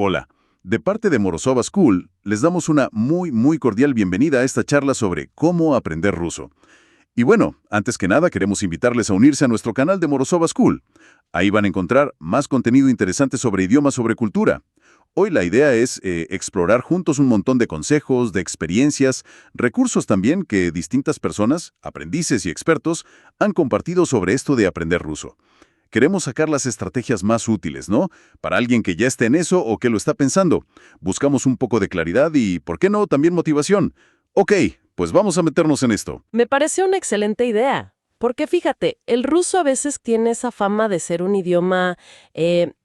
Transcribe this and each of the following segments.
Hola, de parte de Morozova School, les damos una muy cordial bienvenida a esta charla sobre cómo aprender ruso. Y bueno, antes que nada queremos invitarles a unirse a nuestro canal de Morozova School. Ahí van a encontrar más contenido interesante sobre idiomas, sobre cultura. Hoy la idea es explorar juntos un montón de consejos, de experiencias, recursos también que distintas personas, aprendices y expertos, han compartido sobre esto de aprender ruso. Queremos sacar las estrategias más útiles, ¿no? Para alguien que ya esté en eso o que lo está pensando. Buscamos un poco de claridad y, ¿por qué no?, también motivación. Ok, pues vamos a meternos en esto. Me parece una excelente idea, porque fíjate, el ruso a veces tiene esa fama de ser un idioma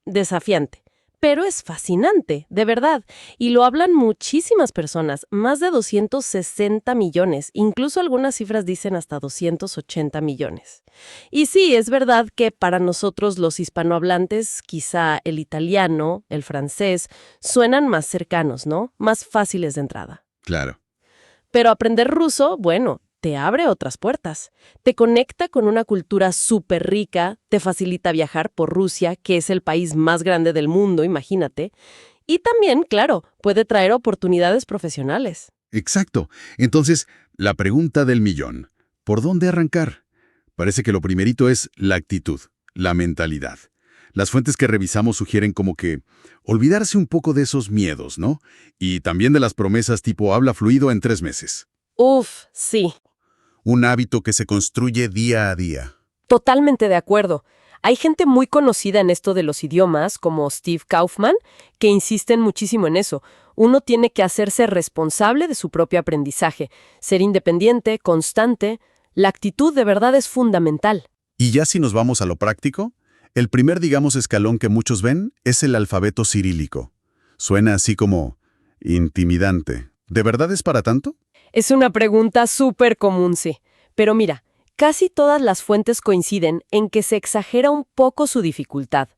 desafiante, pero es fascinante, de verdad, y lo hablan muchísimas personas, más de 260 millones, incluso algunas cifras dicen hasta 280 millones. Y sí, es verdad que para nosotros los hispanohablantes, quizá el italiano, el francés, suenan más cercanos, ¿no? Más fáciles de entrada. Claro. Pero aprender ruso, bueno, te abre otras puertas. Te conecta con una cultura súper rica, te facilita viajar por Rusia, que es el país más grande del mundo, imagínate. Y también, claro, puede traer oportunidades profesionales. Exacto. Entonces, la pregunta del millón. ¿Por dónde arrancar? Parece que lo primerito es la actitud, la mentalidad. Las fuentes que revisamos sugieren como que olvidarse un poco de esos miedos, ¿no? Y también de las promesas tipo habla fluido en 3 meses. Uf, sí, Un hábito que se construye día a día. totalmente de acuerdo. Hay gente muy conocida en esto de los idiomas, como Steve Kaufman, que insisten muchísimo en eso. Uno tiene que hacerse responsable de su propio aprendizaje, ser independiente, constante. La actitud de verdad es fundamental. Y ya si nos vamos a lo práctico, el primer, digamos, escalón que muchos ven es el alfabeto cirílico. Suena así como intimidante. ¿De verdad es para tanto? Es una pregunta súper común, sí. Pero mira, casi todas las fuentes coinciden en que se exagera un poco su dificultad.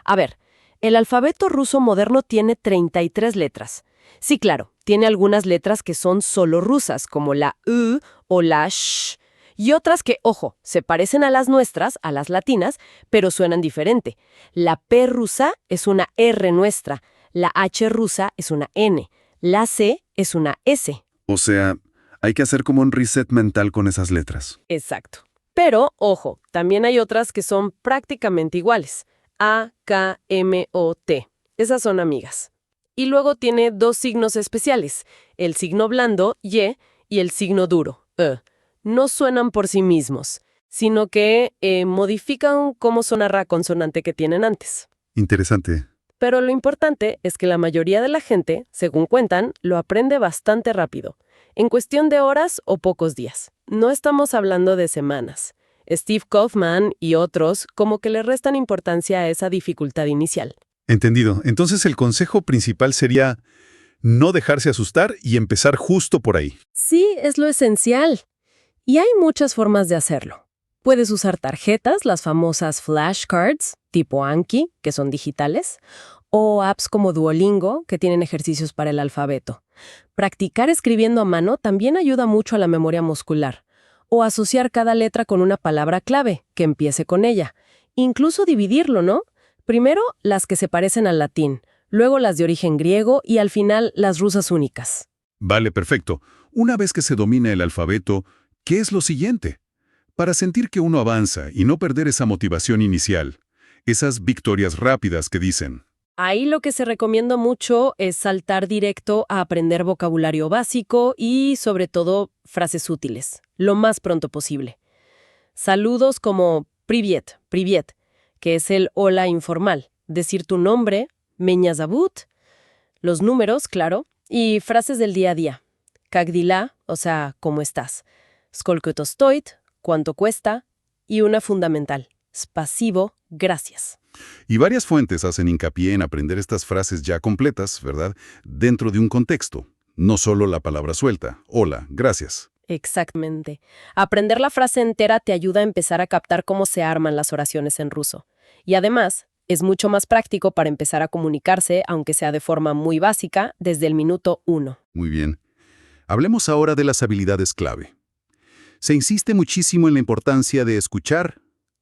A ver, el alfabeto ruso moderno tiene 33 letras. Sí, claro, tiene algunas letras que son solo rusas, como la U o la sh, y otras que, ojo, se parecen a las nuestras, a las latinas, pero suenan diferente. La P rusa es una R nuestra, la H rusa es una N, la C es una S. O sea, hay que hacer como un reset mental con esas letras. Exacto. Pero, ojo, también hay otras que son prácticamente iguales. A, K, M, O, T. Esas son amigas. Y luego tiene 2 signos especiales, el signo blando, Y, y el signo duro, E. No suenan por sí mismos, sino que modifican cómo sonará la consonante que tienen antes. Interesante. Pero lo importante es que la mayoría de la gente, según cuentan, lo aprende bastante rápido, en cuestión de horas o pocos días. No estamos hablando de semanas. Steve Kaufman y otros como que le restan importancia a esa dificultad inicial. Entendido. Entonces el consejo principal sería no dejarse asustar y empezar justo por ahí. Sí, es lo esencial. Y hay muchas formas de hacerlo. Puedes usar tarjetas, las famosas flashcards, tipo Anki, que son digitales, o apps como Duolingo, que tienen ejercicios para el alfabeto. Practicar escribiendo a mano también ayuda mucho a la memoria muscular. O asociar cada letra con una palabra clave, que empiece con ella. Incluso dividirlo, ¿no? Primero, las que se parecen al latín, luego las de origen griego y al final las rusas únicas. Vale, perfecto. Una vez que se domina el alfabeto, ¿qué es lo siguiente? Para sentir que uno avanza y no perder esa motivación inicial, esas victorias rápidas que dicen. Ahí lo que se recomienda mucho es saltar directo a aprender vocabulario básico y, sobre todo, frases útiles, lo más pronto posible. Saludos como privyet, privyet, que es el hola informal, decir tu nombre, меня зовут, los números, claro, y frases del día a día. Как дела, o sea, ¿cómo estás? Сколько это стоит, ¿cuánto cuesta? Y una fundamental, спасибо, gracias. Y varias fuentes hacen hincapié en aprender estas frases ya completas, ¿verdad? Dentro de un contexto, no solo la palabra suelta. Hola, gracias. Exactamente. Aprender la frase entera te ayuda a empezar a captar cómo se arman las oraciones en ruso. Y además, es mucho más práctico para empezar a comunicarse, aunque sea de forma muy básica, desde el minuto 1. Muy bien. Hablemos ahora de las habilidades clave. Se insiste muchísimo en la importancia de escuchar.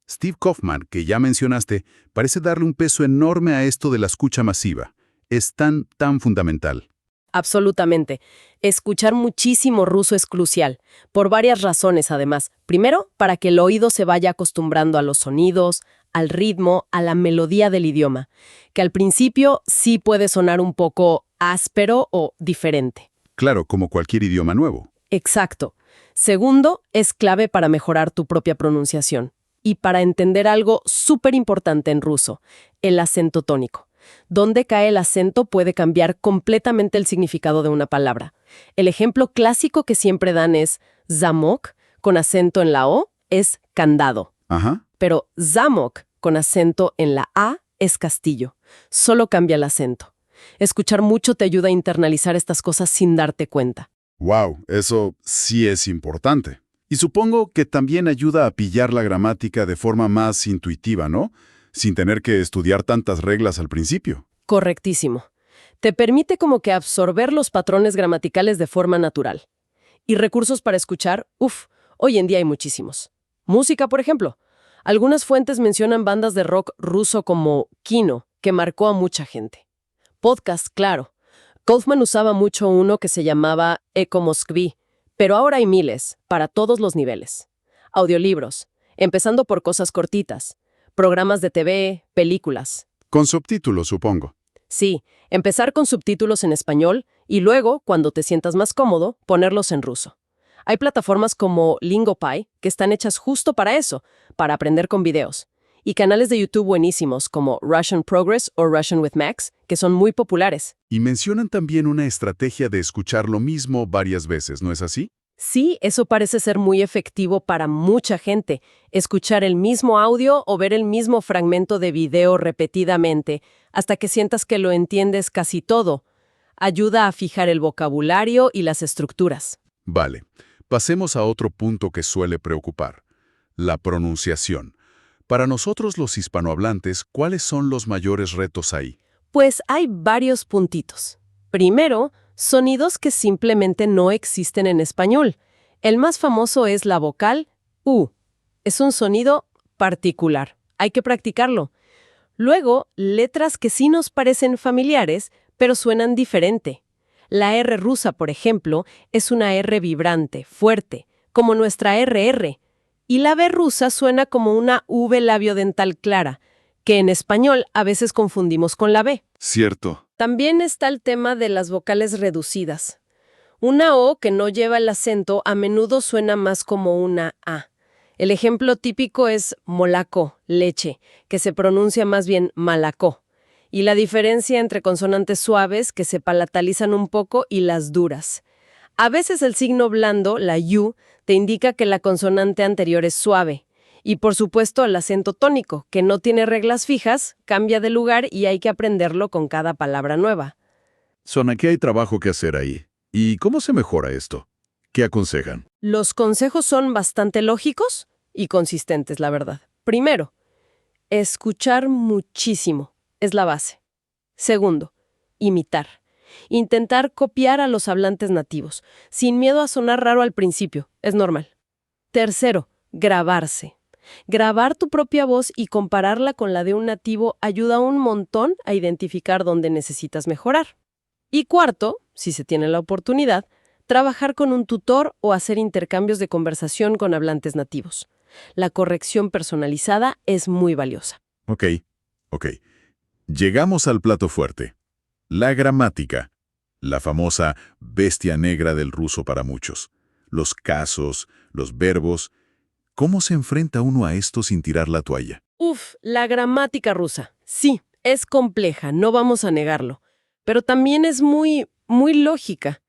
Steve Kaufman, que ya mencionaste, parece darle un peso enorme a esto de la escucha masiva. es tan fundamental? Absolutamente. Escuchar muchísimo ruso es crucial, por varias razones además. Primero, para que el oído se vaya acostumbrando a los sonidos, al ritmo, a la melodía del idioma, que al principio sí puede sonar un poco áspero o diferente. Claro, como cualquier idioma nuevo. Exacto. Segundo, es clave para mejorar tu propia pronunciación y para entender algo súper importante en ruso, el acento tónico. Dónde cae el acento puede cambiar completamente el significado de una palabra. El ejemplo clásico que siempre dan es zamok, con acento en la O, es candado. Ajá. Pero zamok, con acento en la A, es castillo. Solo cambia el acento. Escuchar mucho te ayuda a internalizar estas cosas sin darte cuenta. Wow, eso sí es importante. Y supongo que también ayuda a pillar la gramática de forma más intuitiva, ¿no? Sin tener que estudiar tantas reglas al principio. Correctísimo. Te permite como que absorber los patrones gramaticales de forma natural. Y recursos para escuchar, hoy en día hay muchísimos. Música, por ejemplo. Algunas fuentes mencionan bandas de rock ruso como Kino, que marcó a mucha gente. Podcast, claro. Kaufman usaba mucho uno que se llamaba Eco Moskvi, pero ahora hay miles, para todos los niveles. Audiolibros, empezando por cosas cortitas. Programas de TV, películas. Con subtítulos, supongo. Sí, empezar con subtítulos en español y luego, cuando te sientas más cómodo, ponerlos en ruso. Hay plataformas como Lingopie que están hechas justo para eso, para aprender con videos. Y canales de YouTube buenísimos como Russian Progress o Russian with Max, que son muy populares. Y mencionan también una estrategia de escuchar lo mismo varias veces, ¿no es así? Sí, eso parece ser muy efectivo para mucha gente. Escuchar el mismo audio o ver el mismo fragmento de video repetidamente hasta que sientas que lo entiendes casi todo. Ayuda a fijar el vocabulario y las estructuras. Vale, pasemos a otro punto que suele preocupar, la pronunciación. Para nosotros los hispanohablantes, ¿cuáles son los mayores retos ahí? Pues hay varios puntitos. Primero, sonidos que simplemente no existen en español. El más famoso es la vocal U. Es un sonido particular. Hay que practicarlo. Luego, letras que sí nos parecen familiares, pero suenan diferente. La R rusa, por ejemplo, es una R vibrante, fuerte, como nuestra RR. Y la B rusa suena como una V labiodental clara, que en español a veces confundimos con la B. Cierto. También está el tema de las vocales reducidas. Una O que no lleva el acento a menudo suena más como una A. El ejemplo típico es molaco, leche, que se pronuncia más bien malacó. Y la diferencia entre consonantes suaves, que se palatalizan un poco, y las duras. A veces el signo blando, la U, te indica que la consonante anterior es suave. Y por supuesto el acento tónico, que no tiene reglas fijas, cambia de lugar y hay que aprenderlo con cada palabra nueva. Son, aquí hay trabajo que hacer ahí. ¿Y cómo se mejora esto? ¿Qué aconsejan? Los consejos son bastante lógicos y consistentes, la verdad. Primero, escuchar muchísimo es la base. Segundo, imitar. Intentar copiar a los hablantes nativos, sin miedo a sonar raro al principio, es normal. Tercero, grabarse. Grabar tu propia voz y compararla con la de un nativo ayuda un montón a identificar dónde necesitas mejorar. Y cuarto, si se tiene la oportunidad, trabajar con un tutor o hacer intercambios de conversación con hablantes nativos. La corrección personalizada es muy valiosa. Ok. Llegamos al plato fuerte. La gramática. La famosa bestia negra del ruso para muchos. Los casos, los verbos. ¿Cómo se enfrenta uno a esto sin tirar la toalla? La gramática rusa. Sí, es compleja, no vamos a negarlo. Pero también es muy lógica.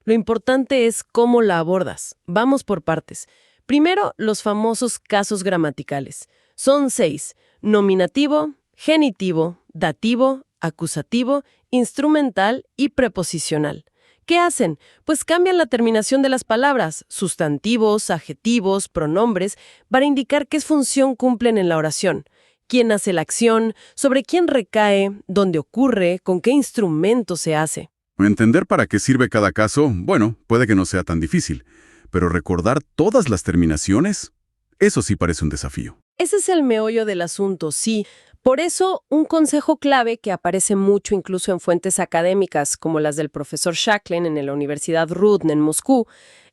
Lo importante es cómo la abordas. Vamos por partes. Primero, los famosos casos gramaticales. Son 6. Nominativo, genitivo, dativo, acusativo, instrumental y preposicional. ¿Qué hacen? Pues cambian la terminación de las palabras, sustantivos, adjetivos, pronombres, para indicar qué función cumplen en la oración. Quién hace la acción, sobre quién recae, dónde ocurre, con qué instrumento se hace. Entender para qué sirve cada caso, bueno, puede que no sea tan difícil. Pero recordar todas las terminaciones, eso sí parece un desafío. Ese es el meollo del asunto, sí. Por eso, un consejo clave que aparece mucho incluso en fuentes académicas como las del profesor Shaklin en la Universidad Rudn en Moscú,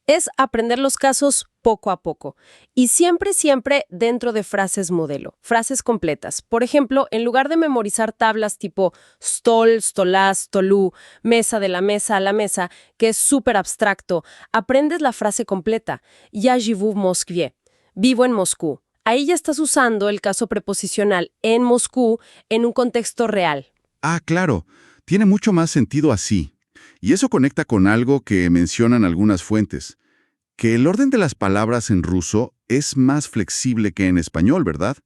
es aprender los casos poco a poco y siempre dentro de frases modelo, frases completas. Por ejemplo, en lugar de memorizar tablas tipo stol, stolás, stolú, mesa de la mesa a la mesa, que es súper abstracto, aprendes la frase completa. Я живу в Москве. Vivo en Moscú. Ahí ya estás usando el caso preposicional en Moscú en un contexto real. Ah, claro. Tiene mucho más sentido así. Y eso conecta con algo que mencionan algunas fuentes, que el orden de las palabras en ruso es más flexible que en español, ¿verdad?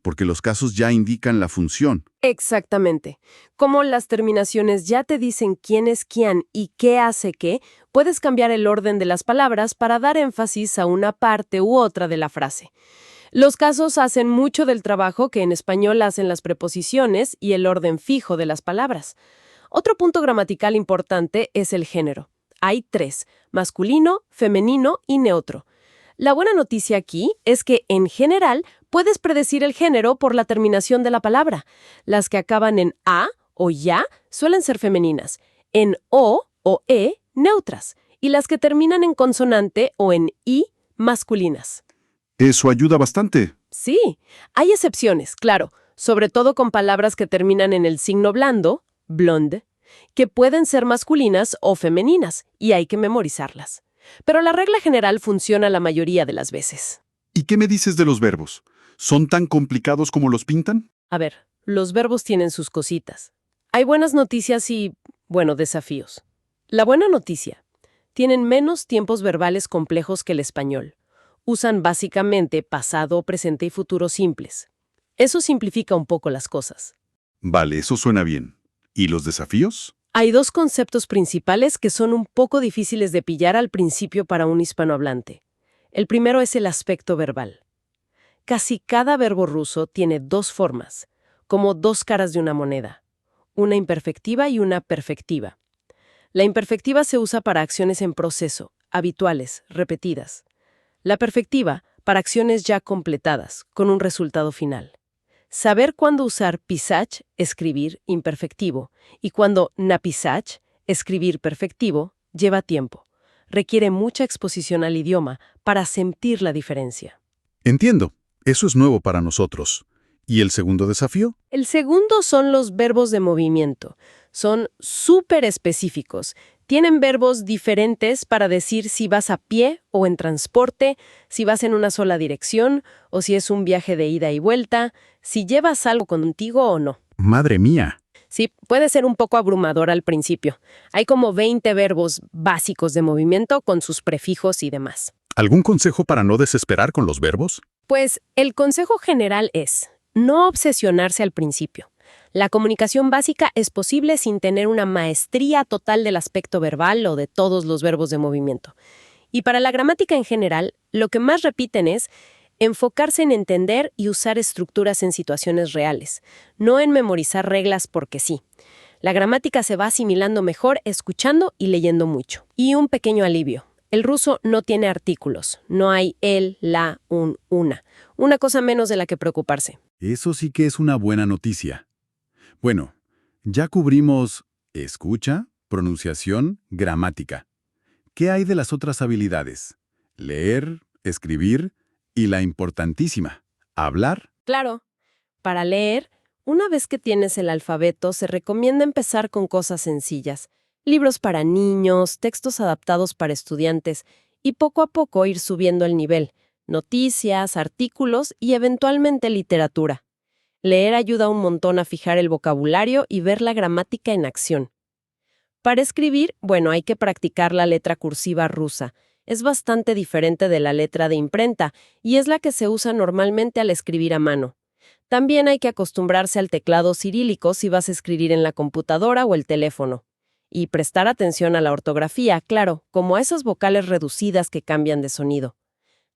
Porque los casos ya indican la función. Exactamente. Como las terminaciones ya te dicen quién es quién y qué hace qué, puedes cambiar el orden de las palabras para dar énfasis a una parte u otra de la frase. Los casos hacen mucho del trabajo que en español hacen las preposiciones y el orden fijo de las palabras. Otro punto gramatical importante es el género. Hay 3, masculino, femenino y neutro. La buena noticia aquí es que, en general, puedes predecir el género por la terminación de la palabra. Las que acaban en a o ya suelen ser femeninas, en o e, neutras, y las que terminan en consonante o en i, masculinas. Eso ayuda bastante. Sí, hay excepciones, claro, sobre todo con palabras que terminan en el signo blando, blonde, que pueden ser masculinas o femeninas, y hay que memorizarlas. Pero la regla general funciona la mayoría de las veces. ¿Y qué me dices de los verbos? ¿Son tan complicados como los pintan? A ver, los verbos tienen sus cositas. Hay buenas noticias y, bueno, desafíos. La buena noticia: tienen menos tiempos verbales complejos que el español. Usan básicamente pasado, presente y futuro simples. Eso simplifica un poco las cosas. Vale, eso suena bien. ¿Y los desafíos? Hay 2 conceptos principales que son un poco difíciles de pillar al principio para un hispanohablante. El primero es el aspecto verbal. Casi cada verbo ruso tiene 2 formas, como 2 caras de una moneda, una imperfectiva y una perfectiva. La imperfectiva se usa para acciones en proceso, habituales, repetidas. La perfectiva, para acciones ya completadas, con un resultado final. Saber cuándo usar pisach, escribir imperfectivo, y cuándo napisach, escribir perfectivo, lleva tiempo. Requiere mucha exposición al idioma para sentir la diferencia. Entiendo. Eso es nuevo para nosotros. ¿Y el segundo desafío? El segundo son los verbos de movimiento. Son súper específicos. Tienen verbos diferentes para decir si vas a pie o en transporte, si vas en una sola dirección o si es un viaje de ida y vuelta, si llevas algo contigo o no. ¡Madre mía! Sí, puede ser un poco abrumador al principio. Hay como 20 verbos básicos de movimiento con sus prefijos y demás. ¿Algún consejo para no desesperar con los verbos? Pues el consejo general es no obsesionarse al principio. La comunicación básica es posible sin tener una maestría total del aspecto verbal o de todos los verbos de movimiento. Y para la gramática en general, lo que más repiten es enfocarse en entender y usar estructuras en situaciones reales, no en memorizar reglas porque sí. La gramática se va asimilando mejor escuchando y leyendo mucho. Y un pequeño alivio. El ruso no tiene artículos. No hay el, la, un, una. Una cosa menos de la que preocuparse. Eso sí que es una buena noticia. Bueno, ya cubrimos escucha, pronunciación, gramática. ¿Qué hay de las otras habilidades? Leer, escribir y la importantísima, hablar. Claro, para leer, una vez que tienes el alfabeto, se recomienda empezar con cosas sencillas. Libros para niños, textos adaptados para estudiantes y poco a poco ir subiendo el nivel. Noticias, artículos y eventualmente literatura. Leer ayuda un montón a fijar el vocabulario y ver la gramática en acción. Para escribir, bueno, hay que practicar la letra cursiva rusa. Es bastante diferente de la letra de imprenta y es la que se usa normalmente al escribir a mano. También hay que acostumbrarse al teclado cirílico si vas a escribir en la computadora o el teléfono. Y prestar atención a la ortografía, claro, como a esas vocales reducidas que cambian de sonido.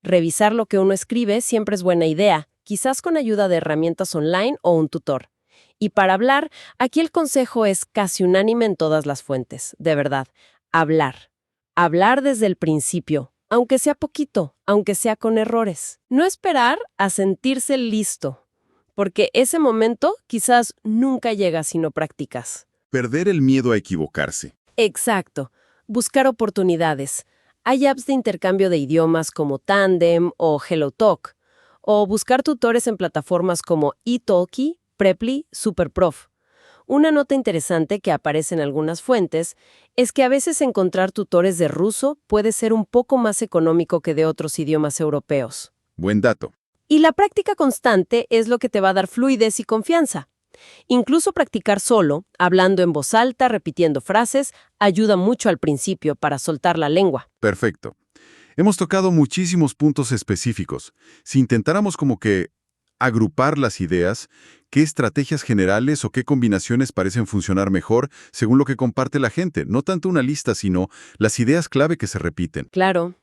Revisar lo que uno escribe siempre es buena idea, quizás con ayuda de herramientas online o un tutor. Y para hablar, aquí el consejo es casi unánime en todas las fuentes, de verdad, hablar. Hablar desde el principio, aunque sea poquito, aunque sea con errores. No esperar a sentirse listo. porque ese momento quizás nunca llega si no practicas. Perder el miedo a equivocarse. Exacto. Buscar oportunidades. Hay apps de intercambio de idiomas como Tandem o HelloTalk, o buscar tutores en plataformas como Italki, Preply, Superprof. Una nota interesante que aparece en algunas fuentes es que a veces encontrar tutores de ruso puede ser un poco más económico que de otros idiomas europeos. Buen dato. Y la práctica constante es lo que te va a dar fluidez y confianza. Incluso practicar solo, hablando en voz alta, repitiendo frases, ayuda mucho al principio para soltar la lengua. Perfecto. Hemos tocado muchísimos puntos específicos. Si intentáramos como que agrupar las ideas, ¿qué estrategias generales o qué combinaciones parecen funcionar mejor según lo que comparte la gente? No tanto una lista, sino las ideas clave que se repiten. Claro.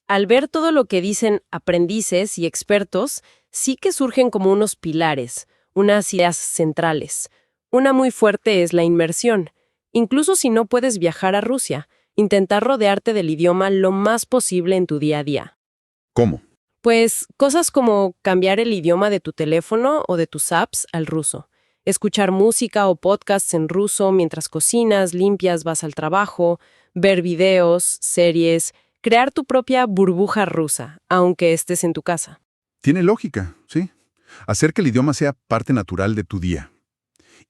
Al ver todo lo que dicen aprendices y expertos, sí que surgen como unos pilares, unas ideas centrales. Una muy fuerte es la inmersión. Incluso si no puedes viajar a Rusia, intentar rodearte del idioma lo más posible en tu día a día. ¿Cómo? Pues cosas como cambiar el idioma de tu teléfono o de tus apps al ruso, escuchar música o podcasts en ruso mientras cocinas, limpias, vas al trabajo, ver videos, series, crear tu propia burbuja rusa, aunque estés en tu casa. Tiene lógica, ¿sí? Hacer que el idioma sea parte natural de tu día.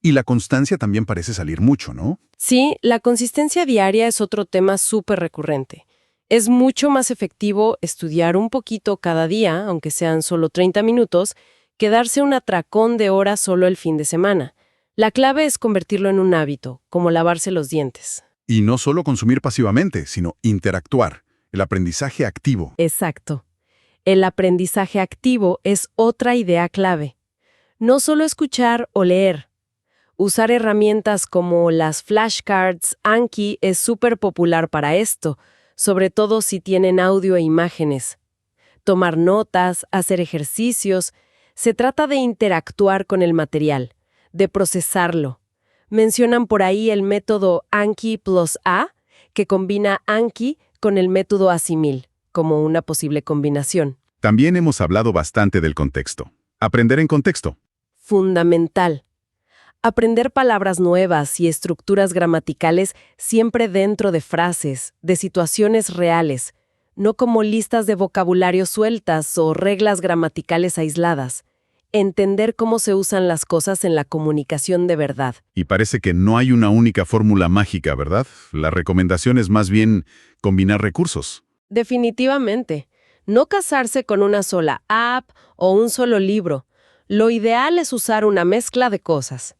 Y la constancia también parece salir mucho, ¿no? Sí, la consistencia diaria es otro tema súper recurrente. Es mucho más efectivo estudiar un poquito cada día, aunque sean solo 30 minutos, que darse un atracón de horas solo el fin de semana. La clave es convertirlo en un hábito, como lavarse los dientes. Y no solo consumir pasivamente, sino interactuar, el aprendizaje activo. Exacto. El aprendizaje activo es otra idea clave. No solo escuchar o leer. Usar herramientas como las flashcards Anki es súper popular para esto, sobre todo si tienen audio e imágenes. Tomar notas, hacer ejercicios. Se trata de interactuar con el material, de procesarlo. Mencionan por ahí el método Anki plus A, que combina Anki con el método Asimil, como una posible combinación. También hemos hablado bastante del contexto. Aprender en contexto. Fundamental. Aprender palabras nuevas y estructuras gramaticales siempre dentro de frases, de situaciones reales, no como listas de vocabulario sueltas o reglas gramaticales aisladas. Entender cómo se usan las cosas en la comunicación de verdad. Y parece que no hay una única fórmula mágica, ¿verdad? La recomendación es más bien combinar recursos. Definitivamente. No casarse con una sola app o un solo libro. Lo ideal es usar una mezcla de cosas.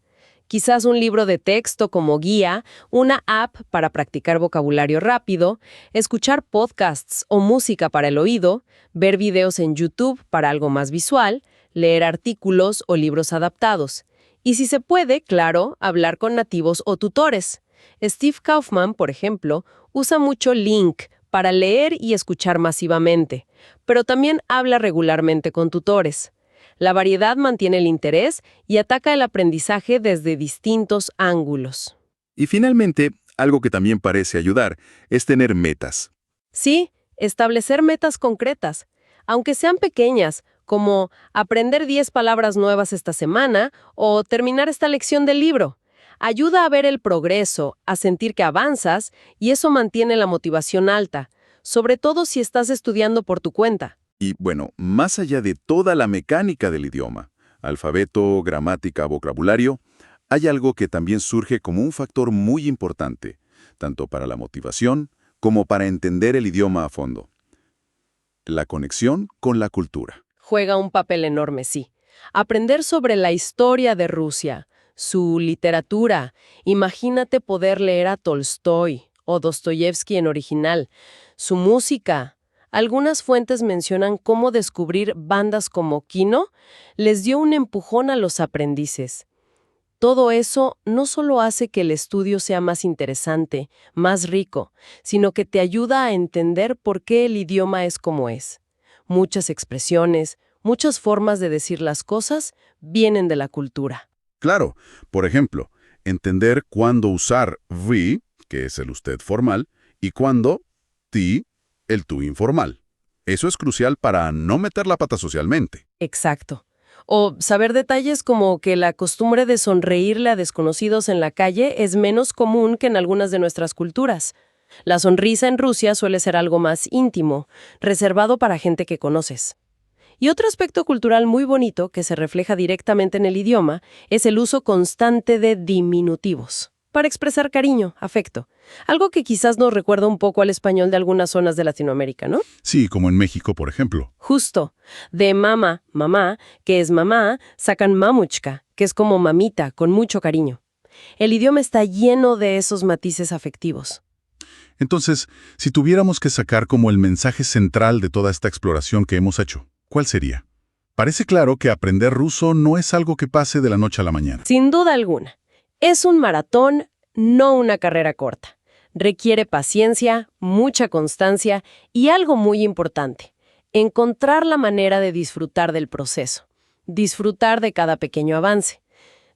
Quizás un libro de texto como guía, una app para practicar vocabulario rápido, escuchar podcasts o música para el oído, ver videos en YouTube para algo más visual, leer artículos o libros adaptados. Y si se puede, claro, hablar con nativos o tutores. Steve Kaufman, por ejemplo, usa mucho Link para leer y escuchar masivamente, pero también habla regularmente con tutores. La variedad mantiene el interés y ataca el aprendizaje desde distintos ángulos. Y finalmente, algo que también parece ayudar es tener metas. Sí, establecer metas concretas, aunque sean pequeñas, como aprender 10 palabras nuevas esta semana o terminar esta lección del libro. Ayuda a ver el progreso, a sentir que avanzas y eso mantiene la motivación alta, sobre todo si estás estudiando por tu cuenta. Y bueno, más allá de toda la mecánica del idioma, alfabeto, gramática, vocabulario, hay algo que también surge como un factor muy importante, tanto para la motivación como para entender el idioma a fondo. La conexión con la cultura. Juega un papel enorme, sí. Aprender sobre la historia de Rusia, su literatura. Imagínate poder leer a Tolstói o Dostoyevsky en original, su música. Algunas fuentes mencionan cómo descubrir bandas como Kino les dio un empujón a los aprendices. Todo eso no solo hace que el estudio sea más interesante, más rico, sino que te ayuda a entender por qué el idioma es como es. Muchas expresiones, muchas formas de decir las cosas vienen de la cultura. Claro, por ejemplo, entender cuándo usar vi, que es el usted formal, y cuándo ti, el tú informal. Eso es crucial para no meter la pata socialmente. Exacto. O saber detalles como que la costumbre de sonreírle a desconocidos en la calle es menos común que en algunas de nuestras culturas. La sonrisa en Rusia suele ser algo más íntimo, reservado para gente que conoces. Y otro aspecto cultural muy bonito que se refleja directamente en el idioma es el uso constante de diminutivos, para expresar cariño, afecto. Algo que quizás nos recuerda un poco al español de algunas zonas de Latinoamérica, ¿no? Sí, como en México, por ejemplo. Justo. De mama, mamá, que es mamá, sacan mamuchka, que es como mamita, con mucho cariño. El idioma está lleno de esos matices afectivos. Entonces, si tuviéramos que sacar como el mensaje central de toda esta exploración que hemos hecho, ¿cuál sería? Parece claro que aprender ruso no es algo que pase de la noche a la mañana. Sin duda alguna. Es un maratón, no una carrera corta. Requiere paciencia, mucha constancia y algo muy importante, encontrar la manera de disfrutar del proceso, disfrutar de cada pequeño avance.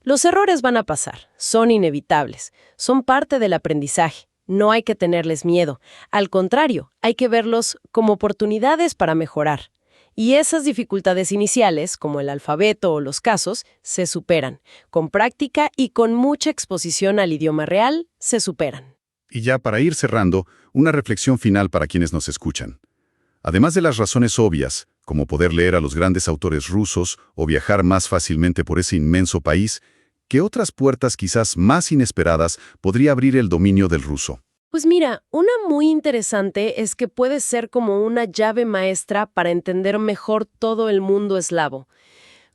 Los errores van a pasar, son inevitables, son parte del aprendizaje. No hay que tenerles miedo. Al contrario, hay que verlos como oportunidades para mejorar. Y esas dificultades iniciales, como el alfabeto o los casos, se superan. Con práctica y con mucha exposición al idioma real, se superan. Y ya para ir cerrando, una reflexión final para quienes nos escuchan. Además de las razones obvias, como poder leer a los grandes autores rusos o viajar más fácilmente por ese inmenso país, ¿qué otras puertas quizás más inesperadas podría abrir el dominio del ruso? Pues mira, una muy interesante es que puede ser como una llave maestra para entender mejor todo el mundo eslavo.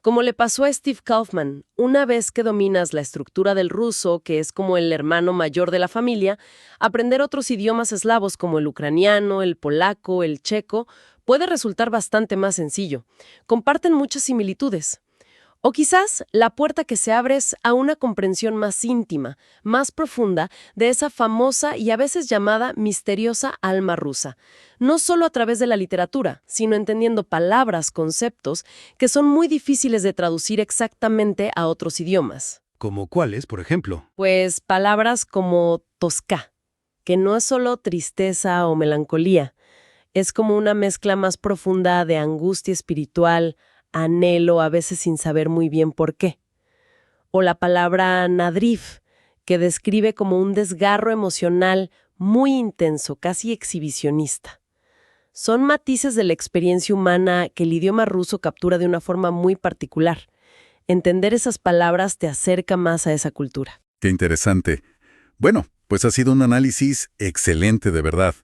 Como le pasó a Steve Kaufman, una vez que dominas la estructura del ruso, que es como el hermano mayor de la familia, aprender otros idiomas eslavos como el ucraniano, el polaco, el checo, puede resultar bastante más sencillo. Comparten muchas similitudes. O quizás la puerta que se abre es a una comprensión más íntima, más profunda de esa famosa y a veces llamada misteriosa alma rusa. No solo a través de la literatura, sino entendiendo palabras, conceptos, que son muy difíciles de traducir exactamente a otros idiomas. ¿Como cuáles, por ejemplo? Pues palabras como tosca, que no es solo tristeza o melancolía, es como una mezcla más profunda de angustia espiritual, anhelo, a veces sin saber muy bien por qué. O la palabra nadrif, que describe como un desgarro emocional muy intenso, casi exhibicionista. Son matices de la experiencia humana que el idioma ruso captura de una forma muy particular. Entender esas palabras te acerca más a esa cultura. Qué interesante. Bueno, pues ha sido un análisis excelente de verdad.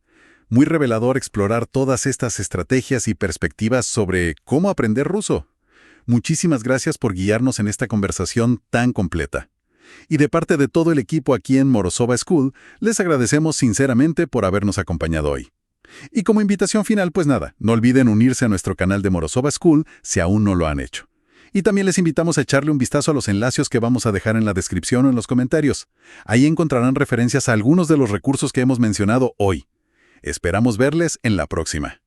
Muy revelador explorar todas estas estrategias y perspectivas sobre cómo aprender ruso. Muchísimas gracias por guiarnos en esta conversación tan completa. Y de parte de todo el equipo aquí en Morozova School, les agradecemos sinceramente por habernos acompañado hoy. Y como invitación final, pues nada, no olviden unirse a nuestro canal de Morozova School si aún no lo han hecho. Y también les invitamos a echarle un vistazo a los enlaces que vamos a dejar en la descripción o en los comentarios. Ahí encontrarán referencias a algunos de los recursos que hemos mencionado hoy. Esperamos verles en la próxima.